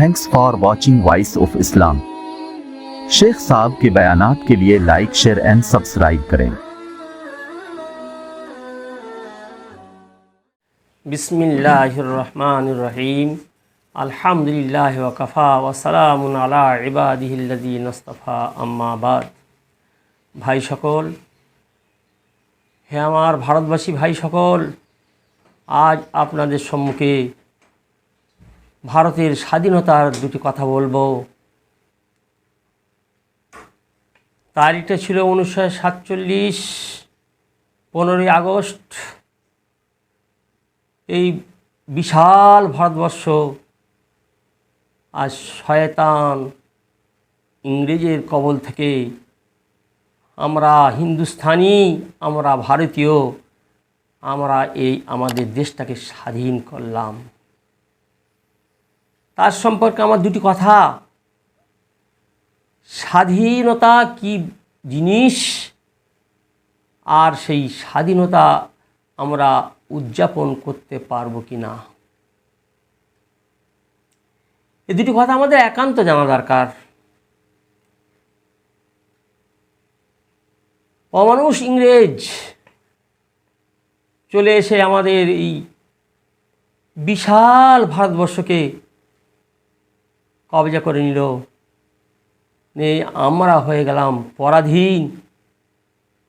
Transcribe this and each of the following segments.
Thanks for watching voice of Islam. शेख साहब के बयानात के लिए लाइक, शेयर एंड सब्सक्राइब करें। बिस्मिल्लाहिर्रहमानिर्रहीम। अल्हम्दुलिल्लाहि व कफ़ा व सलामुन अला इबादिहिल्लज़ीना इस्तफ़ा, अम्मा बाद। ভাই সকল, হে আমার ভারতবাসী ভাই সকল, আজ আপনাদের সম্মুখে ভারতের স্বাধীনতার দুটি কথা বলবো। তারিখটা ছিল 1947, 15ই আগস্ট। এই বিশাল ভারতবর্ষ আজ শয়তান ইংরেজের কবল থেকে আমরা হিন্দুস্তানি, আমরা ভারতীয়, আমরা এই আমাদের দেশটাকে স্বাধীন করলাম। তার সম্পর্কে আমার দুটি কথা। স্বাধীনতা কি জিনিস, আর সেই স্বাধীনতা আমরা উদযাপন করতে পারবো কি না, এই দুটি কথা আমাদের একান্ত জানা দরকার। অমানুষ ইংরেজ চলে এসে আমাদের এই বিশাল ভারতবর্ষকে কবজা করে নিল, আমরা হয়ে গেলাম পরাধীন।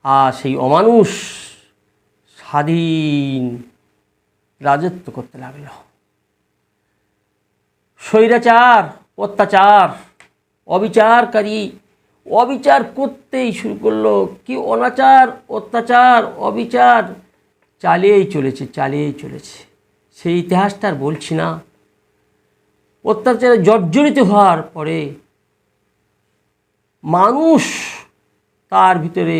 আর সেই অমানুষ স্বাধীন রাজত্ব করতে লাগলো। স্বৈরাচার, অত্যাচার, অবিচারকারী অবিচার করতেই শুরু করলো। কি অনাচার, অত্যাচার, অবিচার চালিয়েই চলেছে। সেই ইতিহাসটা আর বলছি না। অত্যাচারে জর্জরিত হওয়ার পরে মানুষ, তার ভিতরে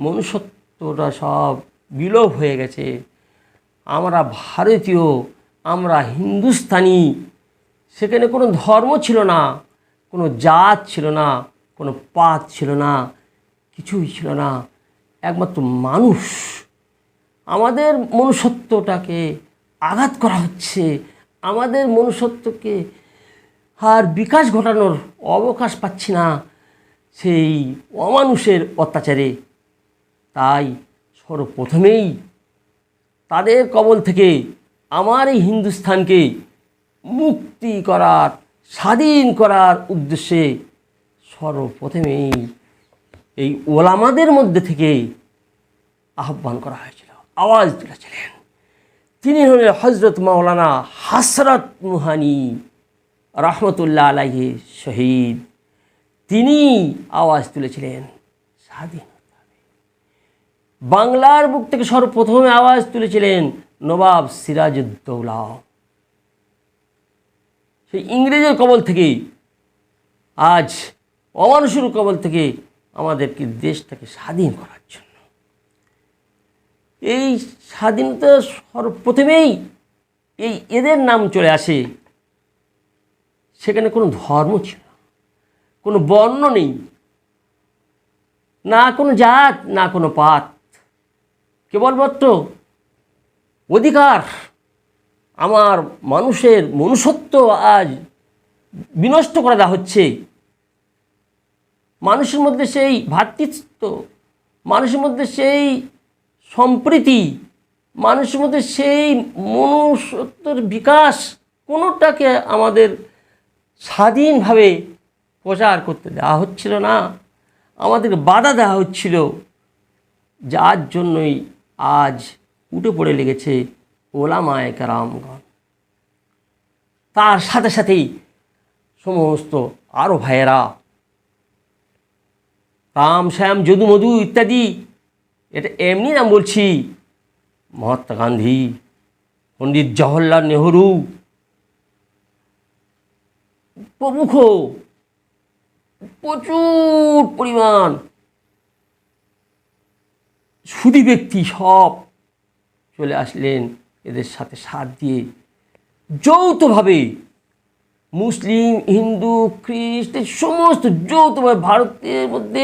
মনুষ্যত্বটা সব বিলোপ হয়ে গেছে। আমরা ভারতীয়, আমরা হিন্দুস্তানি। সেখানে কোনো ধর্ম ছিল না, কোনো জাত ছিল না, কোনো পাত ছিল না, কিছুই ছিল না, একমাত্র মানুষ। আমাদের মনুষ্যত্বটাকে আঘাত করা হচ্ছে, আমাদের মনুষ্যত্বকে আর বিকাশ ঘটানোর অবকাশ পাচ্ছি না সেই অমানুষের অত্যাচারে। তাই সর্বপ্রথমেই তাদের কবল থেকে আমার এই হিন্দুস্থানকে মুক্তি করার, স্বাধীন করার উদ্দেশ্যে সর্বপ্রথমেই এই ওলামাদের মধ্যে থেকে আহ্বান করা হয়েছিল, আওয়াজ তুলেছিলেন। তিনি হলেন হজরত মাওলানা হাসরত মুহানি রহমতুল্লাহ আলাইহি শহীদ। তিনি আওয়াজ তুলেছিলেন স্বাধীন। বাংলার বুক থেকে সর্বপ্রথমে আওয়াজ তুলেছিলেন নবাব সিরাজউদ্দৌলা। সেই ইংরেজের কবল থেকে, আজ অমানুষের কবল থেকে আমাদেরকে দেশটাকে স্বাধীন করার জন্য, এই স্বাধীনতা সর্বপ্রথমেই এদের নাম চলে আসে। সেখানে কোনো ধর্ম ছিল না, কোনো বর্ণ নেই, না কোনো জাত, না কোনো পাত, কেবলমাত্র অধিকার। আমার মানুষের মনুষ্যত্ব আজ বিনষ্ট করে দেওয়া হচ্ছে। মানুষের মধ্যে সেই ভ্রাতৃত্ব, মানুষের মধ্যে সেই সম্প্রীতি, মানুষের মধ্যে সেই মনুষ্যত্বের বিকাশ, কোনোটাকে আমাদের স্বাধীনভাবে প্রচার করতে দেওয়া হচ্ছিল না, আমাদেরকে বাধা দেওয়া হচ্ছিল। যার জন্যই আজ উঠে পড়ে লেগেছে ওলামায়ে কেরামগণ। তার সাথে সাথেই সমস্ত আরও ভাইয়েরা, রাম, শ্যাম, যদু, মধু ইত্যাদি, এটা এমনি নাম বলছি, মহাত্মা গান্ধী, পণ্ডিত জওহরলাল নেহরু প্রমুখ প্রচুর পরিমাণ সুধী ব্যক্তি সব চলে আসলেন এদের সাথে সাথ দিয়ে। যৌথভাবে মুসলিম, হিন্দু, খ্রিস্টান সমস্ত যৌথভাবে ভারতের মধ্যে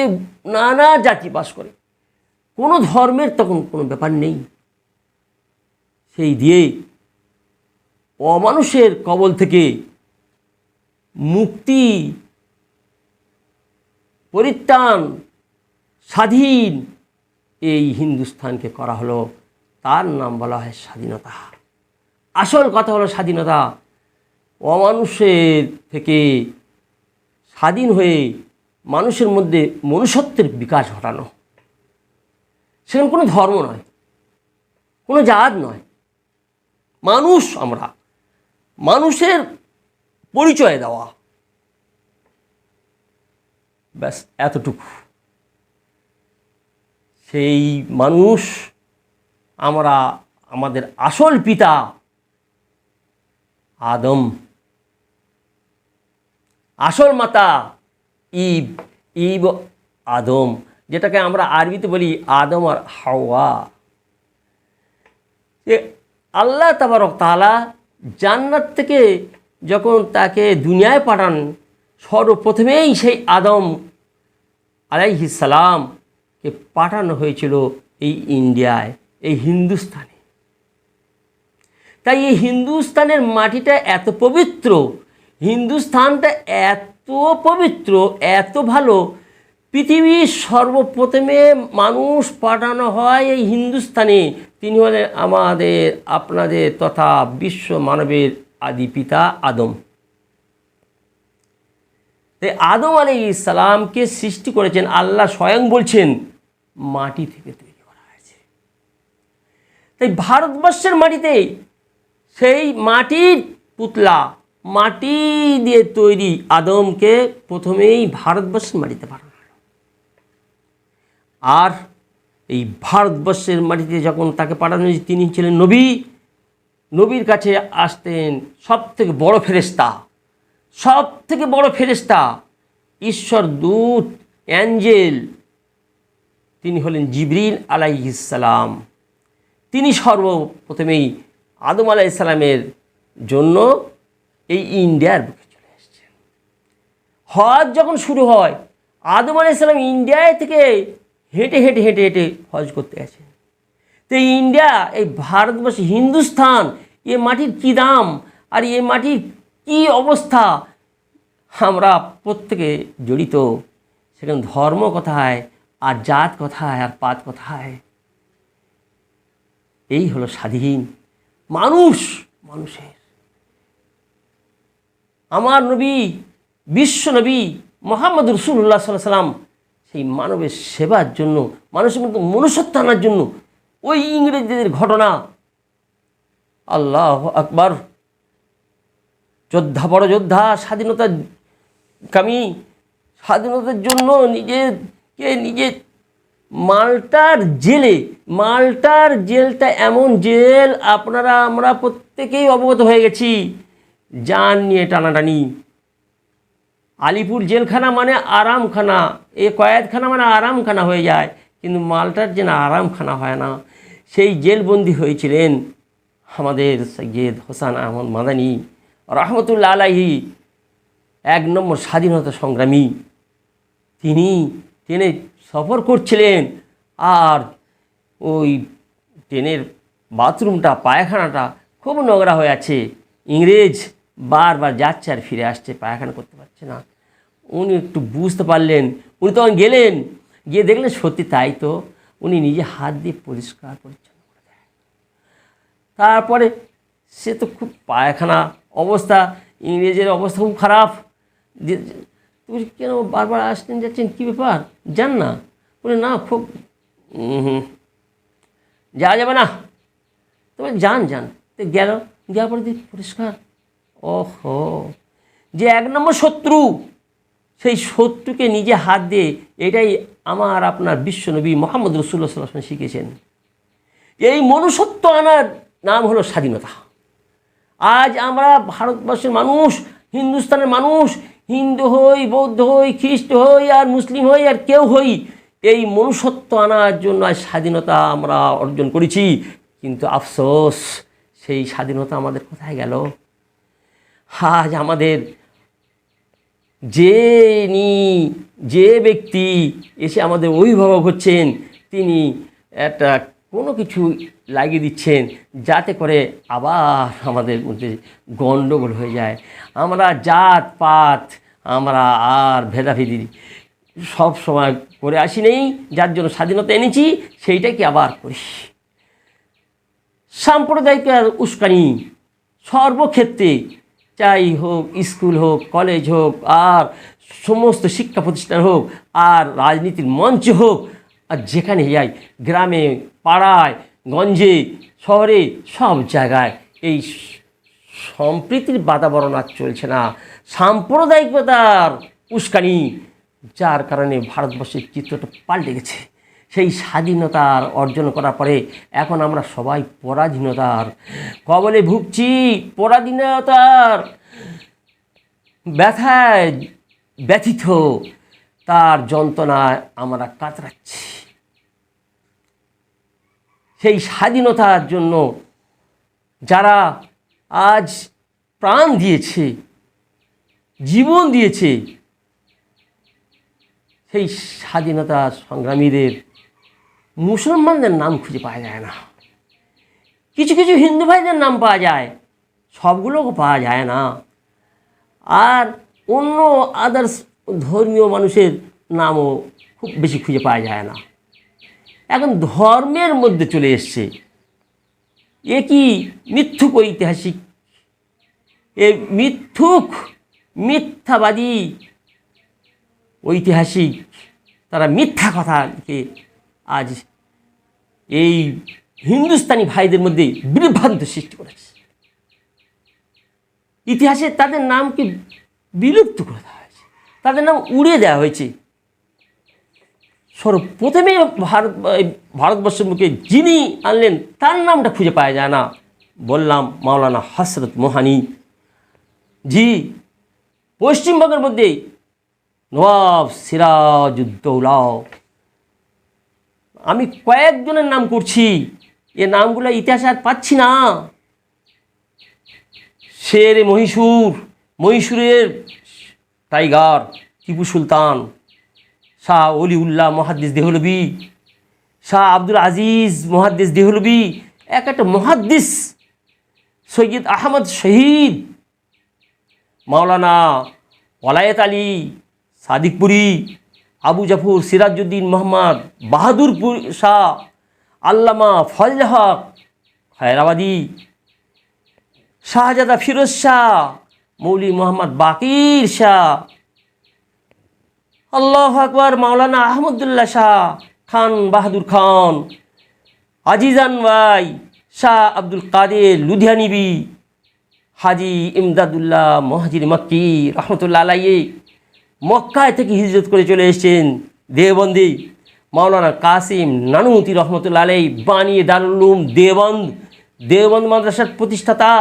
নানা জাতি বাস করে, কোনো ধর্মের তখন কোনো ব্যাপার নেই। সেই দিয়ে অমানুষের কবল থেকে মুক্তি, পরিত্রাণ, স্বাধীন এই হিন্দুস্তানকে করা হলো, তার নাম বলা হয় স্বাধীনতা। আসল কথা হলো স্বাধীনতা, অমানুষের থেকে স্বাধীন হয়ে মানুষের মধ্যে মনুষ্যত্বের বিকাশ ঘটানো। সেখানে কোনো ধর্ম নয়, কোনো জাত নয়, মানুষ আমরা, মানুষের পরিচয় দেওয়া, ব্যাস এতটুকু। সেই মানুষ আমরা, আমাদের আসল পিতা আদম, আসল মাতা ঈব, ঈব আদম, যেটাকে আমরা আরবিতে বলি আদম আর হাওয়া। আল্লাহ তাবারক তাআলা জান্নাত থেকে যখন তাকে দুনিয়ায় পাঠান, সর্বপ্রথমেই সেই আদম আলাইহিস সালামকে পাঠানো হয়েছিল এই ইন্ডিয়ায়, এই হিন্দুস্তানে। তাই এই হিন্দুস্তানের মাটিটা এত পবিত্র, হিন্দুস্তানটা এত পবিত্র, এত ভালো, পৃথিবীর সর্বপ্রথমে মানুষ পাঠানো হয় এই হিন্দুস্তানে। তিনি হলেন আমাদের, আপনাদের তথা বিশ্ব মানবের আদি পিতা আদম। তাই আদম আলাইহিস সালামকে সৃষ্টি করেছেন আল্লাহ স্বয়ং, বলছেন মাটি থেকে তৈরি করা হয়েছে। তাই ভারতবর্ষের মাটিতে সেই মাটির পুতলা, মাটি দিয়ে তৈরি আদমকে প্রথমেই ভারতবর্ষের মাটিতে পাঠানো হলো। আর এই ভারতবর্ষের মাটিতে যখন তাকে পাঠানো হয়েছে, তিনি ছিলেন নবী। নবীর কাছে আসতেন সব থেকে বড় ফেরেশতা, সব থেকে বড় ফেরেশতা, ঈশ্বর দূত, অ্যাঞ্জেল, তিনি হলেন জিবরিল আলাইহিস সালাম। তিনি সর্বপ্রথমেই আদম আলাইহিস সালামের জন্য এই ইন্ডিয়ার বুকে চলে এসেছেন। হজ যখন শুরু হয়, আদম আলাইহিস সালাম ইন্ডিয়ায় থেকে হেঁটে হেঁটে হেঁটে হেঁটে হজ করতে গেছেন। তো ইন্ডিয়া, এই ভারতবর্ষ, হিন্দুস্তান, এ মাটির কী দাম আর এ মাটির কী অবস্থা, আমরা প্রত্যেকে জড়িত। সেখানে ধর্ম কোথায় আর জাত কোথায় আর পাত কোথায়? এই হলো স্বাধীন মানুষ, মানুষের। আমার নবী, বিশ্ব নবী মুহাম্মদ রাসূলুল্লাহ সাল্লাল্লাহু আলাইহি সাল্লাম সেই মানবের সেবার জন্য, মানুষের মধ্যে মনুষ্যত্ব আনার জন্য ওই ইংরেজদের ঘটনা, আল্লাহু আকবার, যোদ্ধা, বড় যোদ্ধা, স্বাধীনতার কামী, স্বাধীনতার জন্য নিজে মাল্টার জেলটা এমন জেল, আমরা প্রত্যেকেই অবগত হয়ে গেছি, জান নিয়ে টানাটানি। আলিপুর জেলখানা মানে আরামখানা, এ কয়েদখানা মানে আরামখানা হয়ে যায়, কিন্তু মাল্টার যেন আরামখানা হয় না। সেই জেলবন্দি হয়েছিলেন আমাদের সৈয়দ হোসেন আহমদ মাদানী রহমতুল্লাহ আলাইহি, 1 নম্বর স্বাধীনতা সংগ্রামী। তিনি ট্রেনে সফর করছিলেন, আর ওই ট্রেনের বাথরুমটা, পায়খানাটা খুব নোংরা হয়ে আছে। ইংরেজ বারবার যাচ্ছে আর ফিরে আসছে, পায়খানা করতে পারছে না। উনি একটু বুঝতে পারলেন, উনি তখন গেলেন, গিয়ে দেখলেন সত্যি তাই তো, উনি নিজে হাত দিয়ে পরিষ্কার পরিচ্ছন্ন করে দেয়। তারপরে সে তো খুব পায়খানা অবস্থা, ইংরেজের অবস্থা খুব খারাপ। তুমি কেন বারবার আসছেন যাচ্ছেন, কী ব্যাপার, যান না? বলে না, খুব যাওয়া যাবে না। তবে যান। তো যাওয়ার পরে পরিষ্কার। ওহো, যে 1 নম্বর শত্রু, সেই শত্রুকে নিজে হাত দিয়ে, এটাই আমার আপনার বিশ্বনবী মুহাম্মদ রাসূলুল্লাহ সাল্লাল্লাহু আলাইহি ওয়াসাল্লাম শিখিয়েছেন। এই মনুষ্যত্ব আনার নাম হলো স্বাধীনতা। আজ আমরা ভারতবর্ষের মানুষ, হিন্দুস্তানের মানুষ, হিন্দু হই, বৌদ্ধ হই, খ্রিস্ট হই, আর মুসলিম হই, আর কেউ হই, এই মনুষ্যত্ব আনার জন্য আজ স্বাধীনতা আমরা অর্জন করেছি। কিন্তু আফসোস, সেই স্বাধীনতা আমাদের কোথায় গেল? আজ আমাদের যে ব্যক্তি এসে আমাদের অভিভাবক হচ্ছেন, তিনি একটা কোনো কিছু লাগিয়ে দিচ্ছেন যাতে করে আবার আমাদের মধ্যে গণ্ডগোল হয়ে যায়। আমরা জাত পাত আমরা আর ভেদাভেদি সব সময় করে আসি নেই, যার জন্য স্বাধীনতা এনেছি সেইটাকে আবার করি। সাম্প্রদায়িক উস্কানি সর্বক্ষেত্রে, চাই হোক স্কুল হোক, কলেজ হোক, আর সমস্ত শিক্ষা প্রতিষ্ঠান হোক, আর রাজনীতির মঞ্চ হোক, আর যেখানে যাই, গ্রামে পাড়ায় গঞ্জে শহরে সব জায়গায় এই সম্প্রীতির বাতাবরণ আর চলছে না, সাম্প্রদায়িকতার উস্কানি, যার কারণে ভারতবর্ষের চিত্রটা পাল্টে গেছে। সেই স্বাধীনতার অর্জন করার পরে এখন আমরা সবাই পরাধীনতার কবলে ভুগছি, পরাধীনতার ব্যথায় ব্যথিত, তার যন্ত্রণায় আমরা কাতরাচ্ছি। সেই স্বাধীনতার জন্য যারা আজ প্রাণ দিয়েছে, জীবন দিয়েছে, সেই স্বাধীনতা সংগ্রামীদের মুসলমানদের নাম খুঁজে পাওয়া যায় না। কিছু কিছু হিন্দু ভাইদের নাম পাওয়া যায়, সবগুলোকে পাওয়া যায় না। আর অন্য আদার্স ধর্মীয় মানুষের নামও খুব বেশি খুঁজে পাওয়া যায় না। এখন ধর্মের মধ্যে চলে এসছে এ কি মিথ্যুক ঐতিহাসিক, এ মিথ্যাবাদী ঐতিহাসিক, তারা মিথ্যা কথাকে আজ এই হিন্দুস্তানি ভাইদের মধ্যে বিভ্রান্ত সৃষ্টি করেছে। ইতিহাসে তাদের নামকে বিলুপ্ত করে দেওয়া হয়েছে, তাদের নাম উড়িয়ে দেওয়া হয়েছে। সর্বপ্রথমে ভারতবর্ষের মুখে যিনি আনলেন তার নামটা খুঁজে পাওয়া যায় না। বললাম মাওলানা হযরত মোহানি জি। পশ্চিমবঙ্গের মধ্যে নওয়াব সিরাজউদ্দৌলা, আমি কয়েকজনের নাম করছি, এ নামগুলো ইতিহাসে আর পাচ্ছি না। শেরে মহীশূরের টাইগার টিপু সুলতান, শাহ অলিউল্লাহ মুহাদ্দিস দেহলভি, শাহ আব্দুল আজিজ মুহাদ্দিস দেহলভি, একটা মুহাদ্দিস, সৈয়দ আহমদ শহীদ, মাওলানা ওলায়েত আলী সাদিকপুরি, আবু জাফর সিরাজউদ্দিন মোহাম্মদ বাহাদুরপুর শাহ, আল্লামা ফজল হক হায়দ্রাবাদি, শাহজাদা ফিরোজ শাহ, মৌলী মোহাম্মদ বাকির শাহ, আল্লাহু আকবার, মাওলানা আহমদুল্লাহ শাহ খান বাহাদুর খান, আজিজান ভাই শাহ আব্দুল কাদের লুধিয়ানিবি, হাজি ইমদাদুল্লাহ মহাজির মক্কি রহমতুল্লাহ আলাইহি, মক্কায় থেকে হিজরত করে চলে এসেছেন দেওবন্দি। মাওলানা কাসিম নানুতি রহমতুল্লাহ আলাইহি বানিয়ে দারুল উলুম দেওবন্দ মাদ্রাসার প্রতিষ্ঠাতা,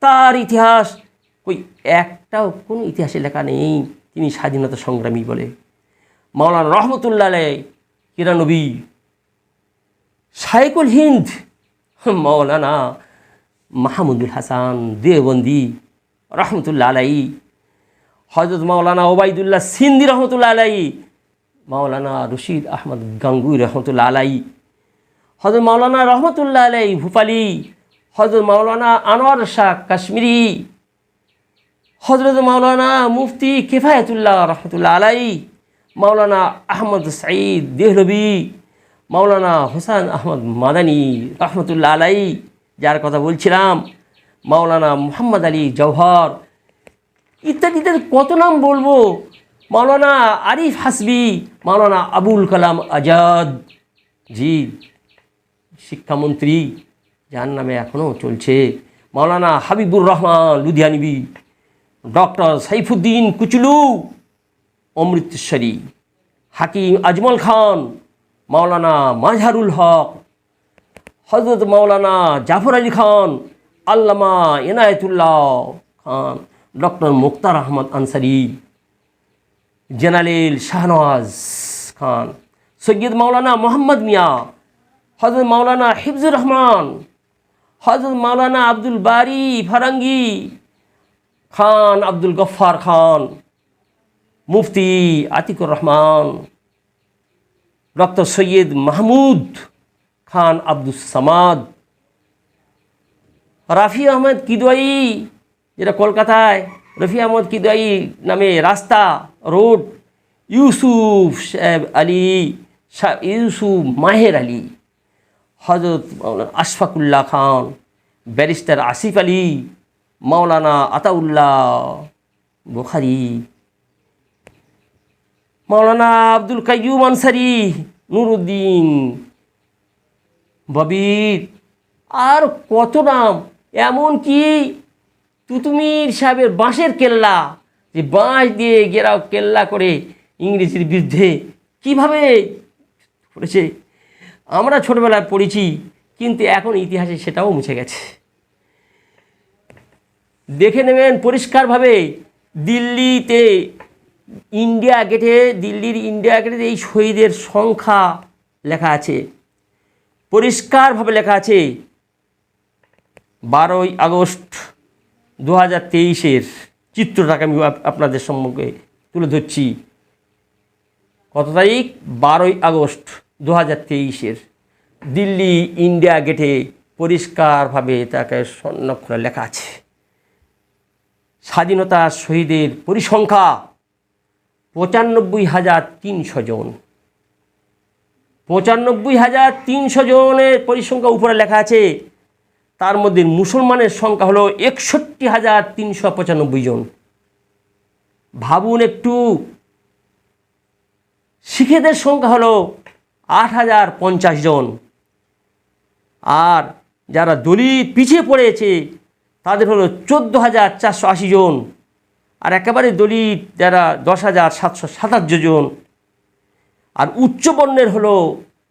তার ইতিহাস কই একটাও কোনো ইতিহাসে লেখা নেই তিনি স্বাধীনতা সংগ্রামী বলে। মাওলানা রহমতুল্লাহ আলাইহি কিরানবী, শাইখুল হিন্দ মাওলানা মাহমুদুল হাসান দেওবন্দি রহমতুল্লাহ আলাইহি, হযরত মাওলানা ওবায়দুল্লাহ সিন্দি রহমতুল্লাহ আলাইহি, মাওলানা রশিদ আহমদ গাঙ্গুই রহমতুল্লাহ আলাইহি, হযরত মাওলানা রহমতুল্লাহ আলাইহি ভূপালি, হযরত মাওলানা আনোয়ার শাহ কাশ্মীরি, হযরত মাওলানা মুফতি কিফায়াতুল্লাহ রহমতুল্লাহ আলাইহি, মাওলানা আহমদ সাঈদ দেহলভি, মাওলানা হোসেন আহমদ মাদানী রহমতুল্লাহ আলাইহি, যার কথা বলছিলাম, মাওলানা মুহাম্মদ আলী জওহর, ইত্যাদি ইত্যাদি কত নাম বলবো, মাওলানা আরিফ হাসবি, মাওলানা আবুল কালাম আজাদ জি শিক্ষামন্ত্রী, যার নামে এখনও চলছে, মাওলানা হাবিবুর রহমান লুধিয়ানিবি, ডক্টর সাইফুদ্দিন কুচলু অমৃতসরী, হাকিম আজমল খান, মাওলানা মাজহারুল হক, হযরত মাওলানা জাফর আলী খান, আল্লামা ইনায়েতুল্লাহ খান, ডক্টর মুক্তার আহমদ আনসারি, জেনারেল শাহনওয়াজ খান, সৈয়দ মাওলানা মোহাম্মদ মিয়া, হযরত মাওলানা হিফজুর রহমান, হযরত মাওলানা আব্দুল বারি ফারাঙ্গি খান, আব্দুল গফ্ফার খান, মুফতি আতিকুর রহমান, ডক্টর সৈয়দ মাহমুদ খান আব্দুস সামাদ, রাফি আহমেদ কিদওয়াই, যেটা কলকাতায় রফি আহমদ কিদওয়াই নামে রাস্তা রোড, ইউসুফ সাহেব আলী, ইউসুফ মাহের আলী, হজরত আশফাকুল্লাহ খান, ব্যারিস্টার আসিফ আলী, মাওলানা আতাউল্লাহ বুখারি, মাওলানা আব্দুল কাইয়ুম আনসারি, নুরুদ্দিন ববির, আর কত নাম। এমনকি তুতুমির সাহেবের বাঁশের কেল্লা, যে বাঁশ দিয়ে ঘেরাও কেল্লা করে ইংরেজির বিরুদ্ধে কীভাবে করেছে, আমরা ছোটবেলায় পড়েছি, কিন্তু এখন ইতিহাসে সেটাও মুছে গেছে। দেখে নেবেন পরিষ্কারভাবে দিল্লিতে ইন্ডিয়া গেটে, দিল্লির ইন্ডিয়া গেটে এই শহীদের সংখ্যা লেখা আছে, পরিষ্কারভাবে লেখা আছে 12ই আগস্ট 2023-এর চিত্রটাকে আমি আপনাদের সম্মুখে তুলে ধরছি। কত তারিখ? 12ই আগস্ট 2023-এর দিল্লি ইন্ডিয়া গেটে পরিষ্কারভাবে তাকে স্বর্ণাক্ষরে লেখা আছে, স্বাধীনতা শহীদের পরিসংখ্যা 95,300 জন। 95,300 জনের পরিসংখ্যা উপরে লেখা আছে। তার মধ্যে মুসলমানের সংখ্যা হলো 61,395 জন। ভাবুন একটু, শিখেদের সংখ্যা হলো 8,050 জন, আর যারা দলিত পিছিয়ে পড়েছে তাদের হলো 14,480 জন, আর একেবারে দলিত যারা 10,757 জন, আর উচ্চ বর্ণের হলো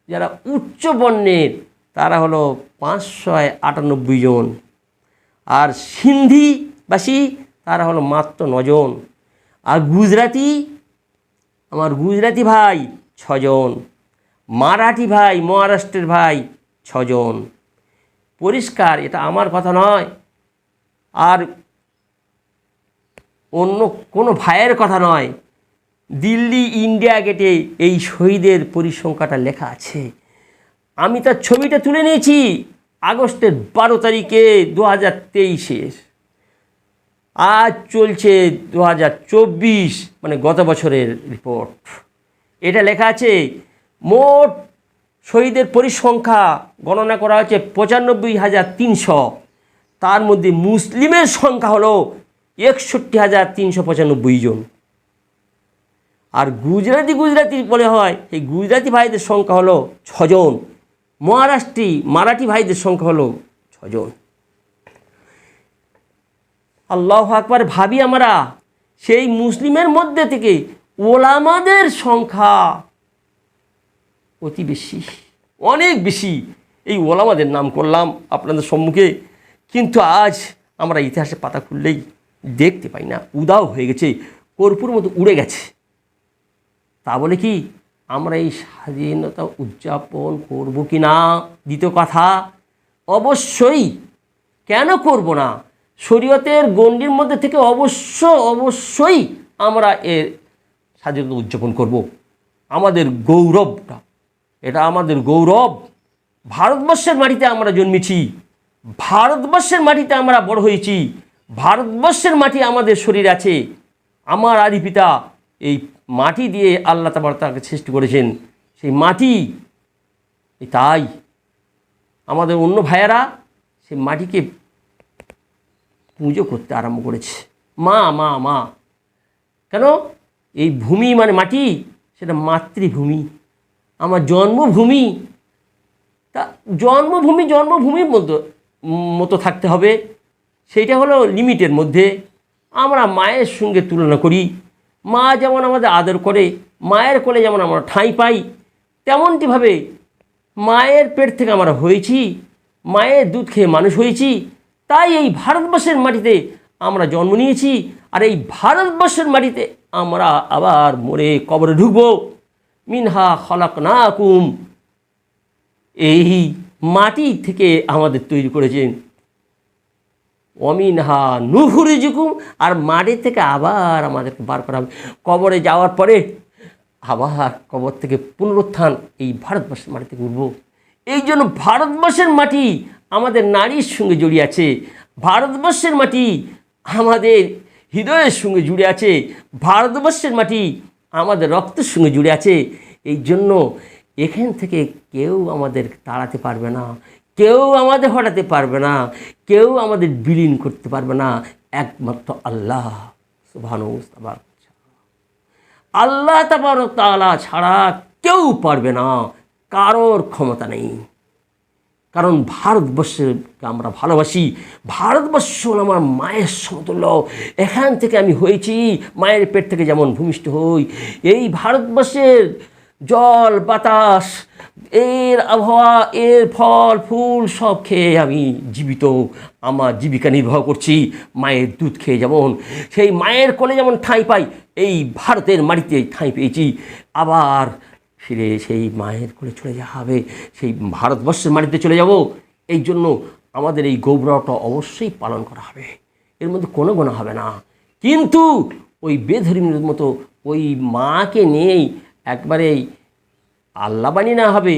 যারা উচ্চ বর্ণের তারা হলো 598 জন, আর সিন্ধিবাসী তারা হলো মাত্র 9 জন, আর গুজরাটি, আমার গুজরাটি ভাই 6 জন, মারাঠি ভাই, মহারাষ্ট্রের ভাই 6 জন। পরিষ্কার, এটা আমার কথা নয়, আর অন্য কোনো ভাইয়ের কথা নয়। দিল্লি ইন্ডিয়া গেটে এই শহীদের পরিসংখ্যাটা লেখা আছে। আমি তার ছবিটা তুলে নিয়েছি আগস্টের 12 তারিখে 2023-এর। আজ চলছে 2024, মানে গত বছরের রিপোর্ট। এটা লেখা আছে মোট শহীদের পরিসংখ্যা গণনা করা হচ্ছে 95,300। তার মধ্যে মুসলিমের সংখ্যা হলো 61,395 জন, আর গুজরাটি বলে হয়, এই গুজরাটি ভাইদের সংখ্যা হলো 6 জন, মারাঠি ভাইদের সংখ্যা হলো 6 জন। আল্লাহু আকবার। ভাবি আমরা, সেই মুসলিমের মধ্যে থেকে ওলামাদের সংখ্যা অতি বেশি, অনেক বেশি। এই ওলামাদের নাম করলাম আপনাদের সম্মুখে, কিন্তু আজ আমরা ইতিহাসের পাতা খুললেই দেখতে পাই না, উদাও হয়ে গেছে, কর্পূর মতো উড়ে গেছে। তা বলে কি আমরা এই স্বাধীনতা উদযাপন করব কি না? দ্বিতীয় কথা, অবশ্যই, কেন করব না? শরীয়তের গণ্ডির মধ্যে থেকে অবশ্যই আমরা এর স্বাধীনতা উদযাপন করব। আমাদের গৌরবটা, এটা আমাদের গৌরব। ভারতবর্ষের মাটিতে আমরা জন্মেছি, ভারতবর্ষের মাটিতে আমরা বড় হয়েছি, ভারতবর্ষের মাটি আমাদের শরীর আছে। আমার আদি পিতা এই মাটি দিয়ে আল্লাহ তাকে সৃষ্টি করেছেন, সেই মাটি। তাই আমাদের অন্য ভাইয়েরা সেই মাটিকে পুজো করতে আরম্ভ করেছে। মা মা মা কেন? এই ভূমি মানে মাটি, সেটা মাতৃভূমি, আমার জন্মভূমি। তা জন্মভূমির মতো থাকতে হবে, সেইটা হলো লিমিটের মধ্যে। আমরা মায়ের সঙ্গে তুলনা করি, মা যেমন আমাদের আদর করে, মায়ের কোলে যেমন আমরা ঠাঁই পাই, তেমনটিভাবে মায়ের পেট থেকে আমরা হয়েছি, মায়ের দুধ খেয়ে মানুষ হয়েছি। তাই এই ভারতবর্ষের মাটিতে আমরা জন্ম নিয়েছি, আর এই ভারতবর্ষের মাটিতে আমরা আবার মরে কবরে ঢুকবো। মিনহা খলাকনাকুম, এই মাটি থেকে আমাদের তৈরি করেছেন। অমিনহা নুখরিজুকুম, আর মাটি থেকে আবার আমাদেরকে বার করা হবে। কবরে যাওয়ার পরে আবার কবর থেকে পুনরুত্থান, এই ভারতবর্ষের মাটি থেকে উঠব। এই জন্য ভারতবর্ষের মাটি আমাদের নারীর সঙ্গে জড়িয়ে আছে, ভারতবর্ষের মাটি আমাদের হৃদয়ের সঙ্গে জুড়ে আছে, ভারতবর্ষের মাটি আমাদের রক্তের সঙ্গে জুড়ে আছে। এই জন্য এখান থেকে কেউ আমাদের তাড়াতে পারবে না, কেউ আমাদের হটাতে পারবে না, কেউ আমাদের বিলীন করতে পারবে না, একমাত্র আল্লাহ সুবহানাহু ওয়া তাআলা। আল্লাহ তাবারক ওয়া তাআলা ছাড়া কেউ পারবে না, কারোর ক্ষমতা নেই। কারণ ভারতবর্ষকে আমরা ভালোবাসি, ভারতবর্ষ হলো আমার মায়ের সমতুল্য। এখান থেকে আমি হয়েছি, মায়ের পেট থেকে যেমন ভূমিষ্ঠ হই, এই ভারতবর্ষের জল বাতাস, এর আবহাওয়া, এর ফল ফুল সব খেয়ে আমি জীবিত, আমার জীবিকা নির্বাহ করছি। মায়ের দুধ খেয়ে যেমন, সেই মায়ের কোলে যেমন ঠাঁই পাই, এই ভারতের মাটিতে ঠাঁই পেয়েছি। আবার ফিরে সেই মায়ের কোলে চলে যাওয়া হবে, সেই ভারতবর্ষের মাটিতে চলে যাব। এই জন্য আমাদের এই গৌরবটা অবশ্যই পালন করা হবে, এর মধ্যে কোনো গোনা হবে না। কিন্তু ওই বেধর্মীর মতো ওই মাকে নিয়েই একবারেই আল্লাহ বানিয়ে নেওয়া হবে,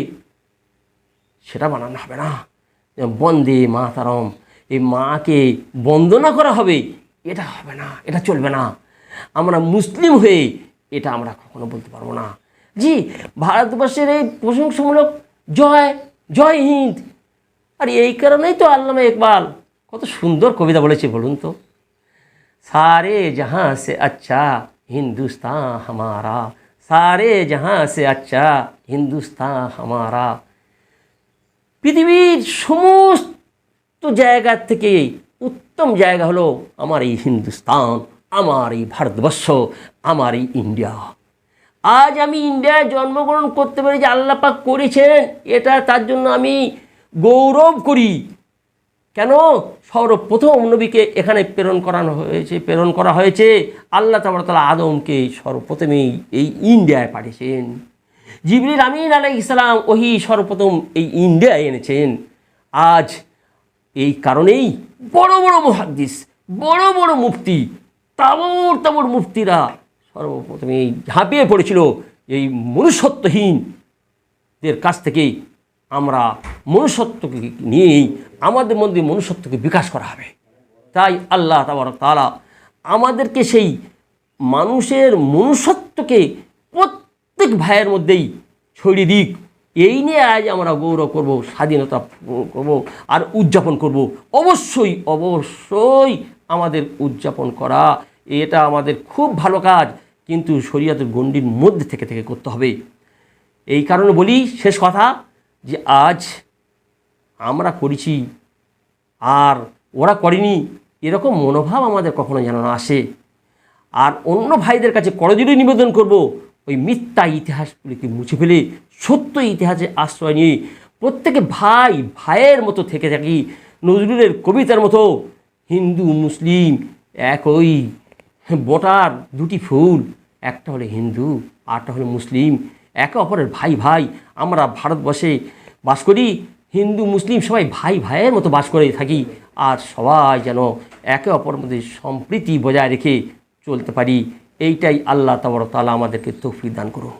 সেটা বানানো হবে না। বন্দে মাতরম, এই মাকে বন্দনা করা হবে, এটা হবে না, এটা চলবে না। আমরা মুসলিম হয়ে এটা আমরা কখনো বলতে পারবো না। জি, ভারতবর্ষের এই প্রশংসামূলক জয় জয় হিন্দ। আর এই কারণেই তো আল্লামা ইকবাল কত সুন্দর কবিতা বলেছে বলুন তো, সারে জাহাঁ সে আচ্ছা হিন্দুস্তান হামারা, সারে জাহাঁ সে আচ্ছা হিন্দুস্তান হামারা। পৃথিবীর সমস্ত জায়গা থেকে উত্তম জায়গা হলো আমার এই হিন্দুস্তান, আমার এই ভারতবর্ষ, আমার এই ইন্ডিয়া। আজ আমি ইন্ডিয়ায় জন্মগ্রহণ করতে পারি যে আল্লাহ পাক করেছেন, এটা তার জন্য আমি গৌরব করি। কেন? সর্বপ্রথম নবীকে এখানে প্রেরণ করা হয়েছে। আল্লাহ তাআলা আদমকে সর্বপ্রথমেই এই ইন্ডিয়ায় পাঠিয়েছেন। জিবরিল আমিন আলাইহিস সালাম ওহী সর্বপ্রথম এই ইন্ডিয়ায় এনেছেন। আজ এই কারণেই বড় বড় মুহাদ্দিস, বড় বড় মুফতি, তাবর মুফতিরা সর্বপ্রথমে ঝাঁপিয়ে পড়েছিল এই মনুষ্যত্বহীনদের কাছ থেকে। আমরা মনুষ্যত্বকে নিয়েই আমাদের মধ্যে মনুষ্যত্বকে বিকাশ করা হবে। তাই আল্লাহ তাবারক তাআলা আমাদেরকে সেই মানুষের মনুষ্যত্বকে প্রত্যেক ভাইয়ের মধ্যেই ছড়িয়ে দিক। এই নিয়ে আজ আমরা গৌরব করব, স্বাধীনতা করব আর উদযাপন করব। অবশ্যই অবশ্যই আমাদের উদযাপন করা এটা আমাদের খুব ভালো কাজ, কিন্তু শরীয়তের গণ্ডির মধ্যে থেকে থেকে করতে হবে। এই কারণে বলি শেষ কথা যে আজ আমরা করেছি আর ওরা করেনি, এরকম মনোভাব আমাদের কখনো যেন না আসে। আর অন্য ভাইদের কাছে করজোড়ে নিবেদন করব, ওই মিথ্যা ইতিহাসগুলিকে মুছে ফেলে সত্য ইতিহাসে আশ্রয় নিয়ে প্রত্যেকে ভাই ভাইয়ের মতো থেকে থাকি। নজরুলের কবিতার মতো হিন্দু মুসলিম একই বোঁটার দুটি ফুল, একটা হলো হিন্দু আরটা হলো মুসলিম, একে অপরের ভাই ভাই। আমরা ভারতবর্ষে বাস করি, হিন্দু মুসলিম সবাই ভাই ভাইয়ের মতো বাস করে থাকি। আর সবাই যেন একে অপরের মধ্যে সম্প্রীতি বজায় রেখে চলতে পারি, এইটাই আল্লাহ তাবারক তাআলা আমাদেরকে তৌফিক দান করুন।